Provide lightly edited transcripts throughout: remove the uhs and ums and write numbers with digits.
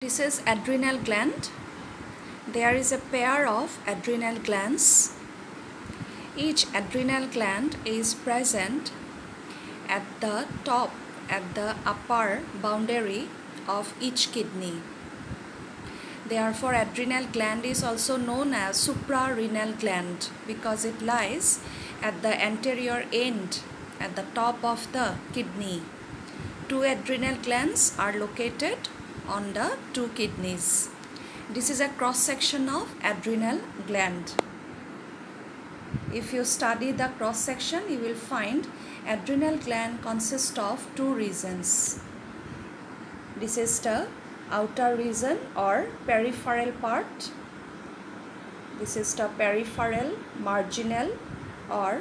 This is adrenal gland. There is a pair of adrenal glands. Each adrenal gland is present at the top, at the upper boundary of each kidney. Therefore, adrenal gland is also known as suprarenal gland because it lies at the anterior end, at the top of the kidney. Two adrenal glands are located on the two kidneys. This is a cross section of adrenal gland. If you study the cross section, you will find adrenal gland consists of two regions. This is the outer region or peripheral part. This is the peripheral, marginal or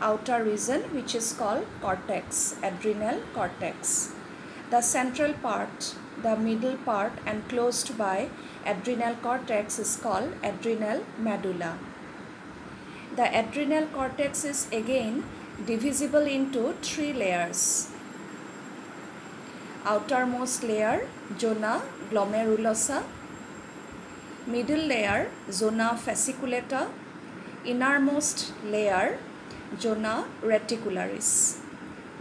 outer region, which is called cortex, adrenal cortex. The central part, the middle part enclosed by adrenal cortex is called adrenal medulla. The adrenal cortex is again divisible into three layers. Outermost layer, zona glomerulosa. Middle layer, zona fasciculata. Innermost layer, zona reticularis.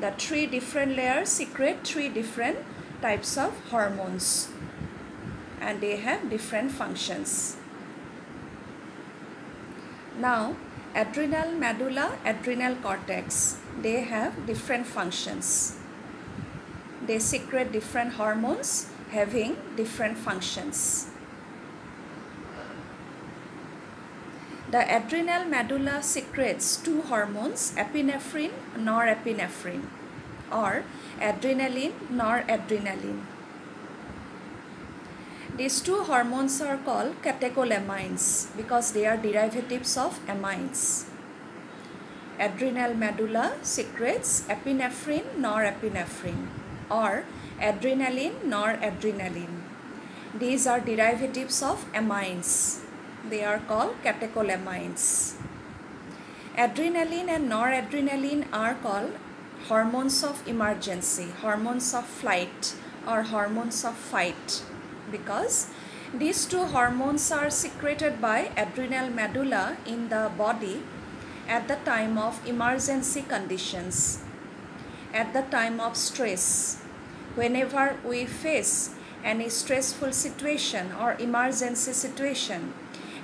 The three different layers secrete three different types of hormones and they have different functions. Now, adrenal medulla, adrenal cortex, they have different functions. They secrete different hormones having different functions. The adrenal medulla secretes two hormones, epinephrine, norepinephrine, or adrenaline, noradrenaline. These two hormones are called catecholamines because they are derivatives of amines. Adrenal medulla secretes epinephrine, norepinephrine, or adrenaline, noradrenaline. These are derivatives of amines. They are called catecholamines. Adrenaline and noradrenaline are called hormones of emergency, hormones of flight or hormones of fight because these two hormones are secreted by adrenal medulla in the body at the time of emergency conditions, at the time of stress. Whenever we face any stressful situation or emergency situation,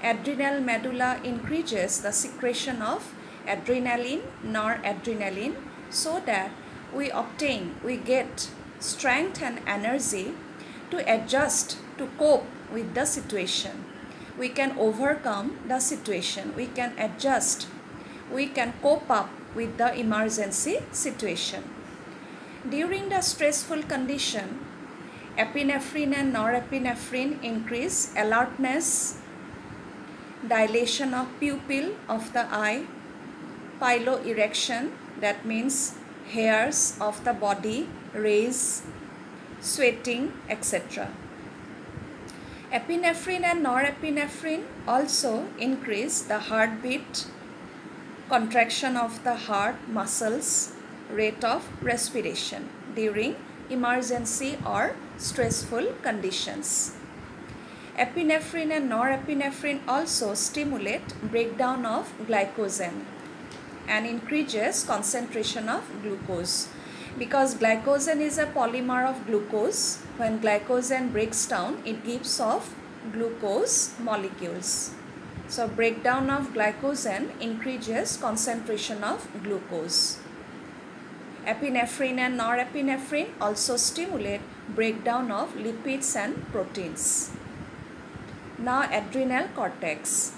adrenal medulla increases the secretion of adrenaline, noradrenaline so that we get strength and energy to adjust, to cope with the situation. We can overcome the situation. We can adjust. We can cope up with the emergency situation. During the stressful condition, epinephrine and norepinephrine increase alertness, dilation of pupil of the eye, piloerection, that means hairs of the body raise, sweating, etc. Epinephrine and norepinephrine also increase the heartbeat, contraction of the heart muscles, rate of respiration during emergency or stressful conditions. Epinephrine and norepinephrine also stimulate breakdown of glycogen and increases concentration of glucose because glycogen is a polymer of glucose. When glycogen breaks down, it gives off glucose molecules. So breakdown of glycogen increases concentration of glucose. Epinephrine and norepinephrine also stimulate breakdown of lipids and proteins. Now adrenal cortex.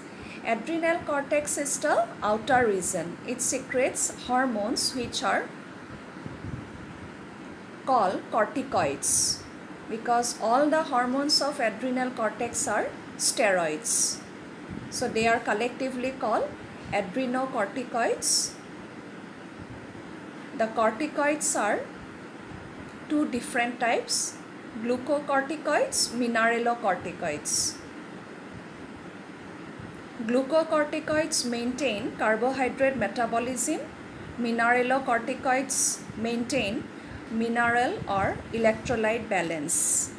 Adrenal cortex is the outer region. It secretes hormones which are called corticoids because all the hormones of adrenal cortex are steroids. So they are collectively called adrenocorticoids. The corticoids are two different types, glucocorticoids, mineralocorticoids. Glucocorticoids maintain carbohydrate metabolism. Mineralocorticoids maintain mineral or electrolyte balance.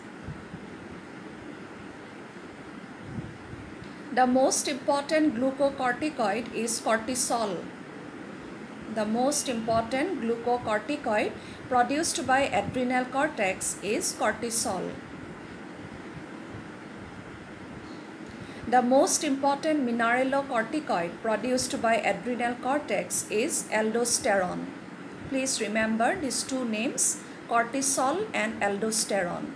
The most important glucocorticoid is cortisol. The most important glucocorticoid produced by adrenal cortex is cortisol. The most important mineralocorticoid produced by adrenal cortex is aldosterone. Please remember these two names, cortisol and aldosterone.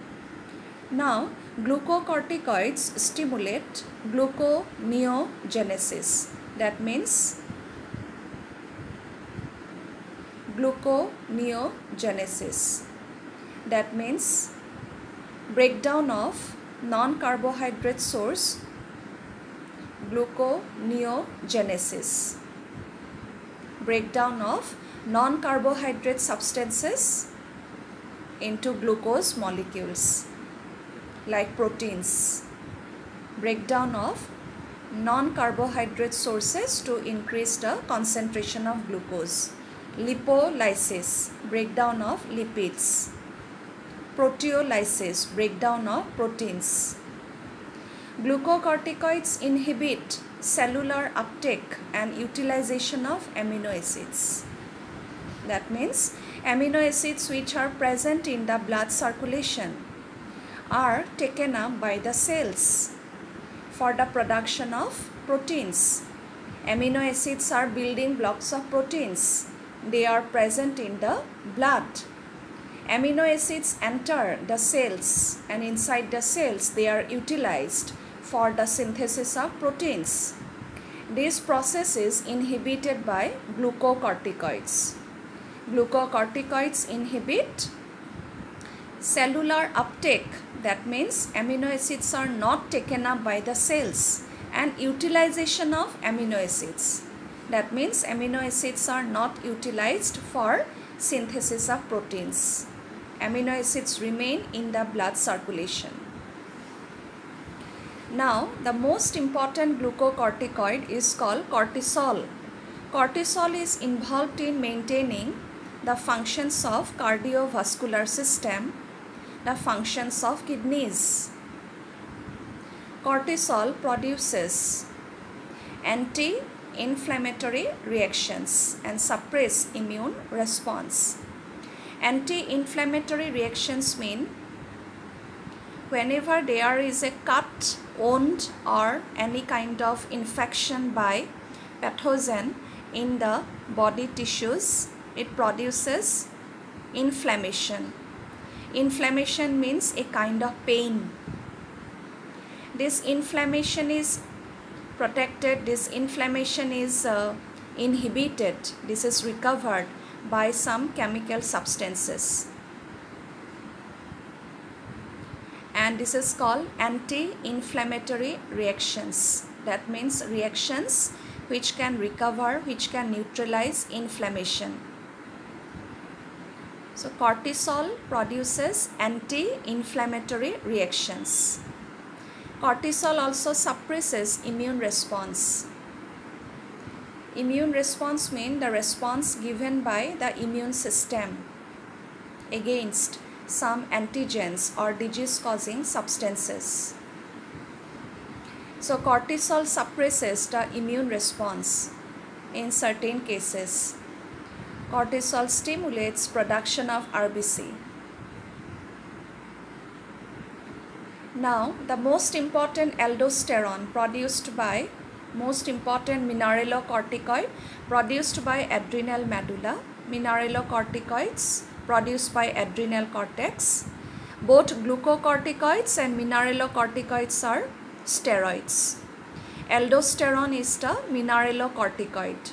Now, glucocorticoids stimulate gluconeogenesis. That means gluconeogenesis. That means breakdown of non-carbohydrate source, gluconeogenesis. Breakdown of non-carbohydrate substances into glucose molecules like proteins. Breakdown of non-carbohydrate sources to increase the concentration of glucose. Lipolysis, breakdown of lipids. Proteolysis, breakdown of proteins. Glucocorticoids inhibit cellular uptake and utilization of amino acids. That means amino acids which are present in the blood circulation are taken up by the cells for the production of proteins. Amino acids are building blocks of proteins. They are present in the blood. Amino acids enter the cells, and inside the cells they are utilized for the synthesis of proteins. This process is inhibited by glucocorticoids. Glucocorticoids inhibit cellular uptake. That means amino acids are not taken up by the cells, and utilization of amino acids. That means amino acids are not utilized for synthesis of proteins. Amino acids remain in the blood circulation. Now, the most important glucocorticoid is called cortisol. Cortisol is involved in maintaining the functions of cardiovascular system, the functions of kidneys. Cortisol produces anti-inflammatory reactions and suppress immune response. Anti-inflammatory reactions mean whenever there is a cut, wound or any kind of infection by pathogen in the body tissues, it produces inflammation. Inflammation means a kind of pain. This inflammation is protected, this inflammation is inhibited, this is recovered by some chemical substances. And this is called anti-inflammatory reactions. That means reactions which can recover, which can neutralize inflammation. So cortisol produces anti-inflammatory reactions. Cortisol also suppresses immune response. Immune response means the response given by the immune system against some antigens or disease-causing substances. So cortisol suppresses the immune response in certain cases. Cortisol stimulates production of RBC. Now, the most important aldosterone produced by, most important mineralocorticoid produced by adrenal medulla, mineralocorticoids produced by adrenal cortex. Both glucocorticoids and mineralocorticoids are steroids. Aldosterone is the mineralocorticoid.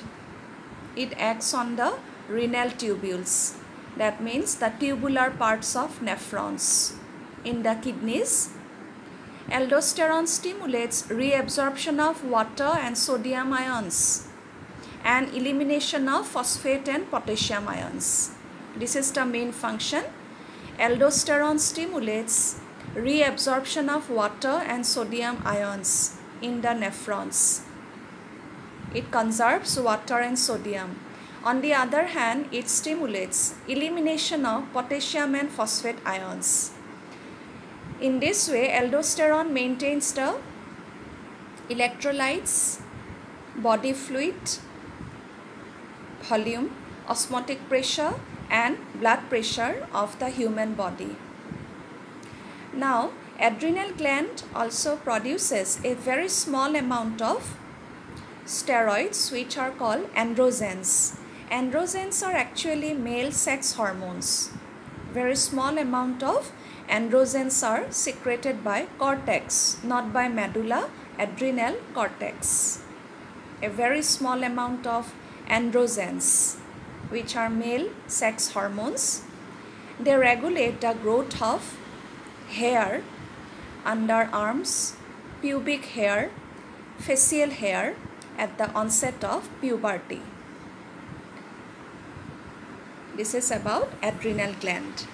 It acts on the renal tubules. That means the tubular parts of nephrons in the kidneys. Aldosterone stimulates reabsorption of water and sodium ions and elimination of phosphate and potassium ions. This is the main function. Aldosterone stimulates reabsorption of water and sodium ions in the nephrons. It conserves water and sodium. On the other hand, it stimulates elimination of potassium and phosphate ions. In this way, aldosterone maintains the electrolytes, body fluid, volume, osmotic pressure and blood pressure of the human body. Now, adrenal gland also produces a very small amount of steroids which are called androgens. Androgens are actually male sex hormones. Very small amount of androgens are secreted by cortex, not by medulla, adrenal cortex. A very small amount of androgens which are male sex hormones. They regulate the growth of hair, underarms, pubic hair, facial hair at the onset of puberty. This is about adrenal gland.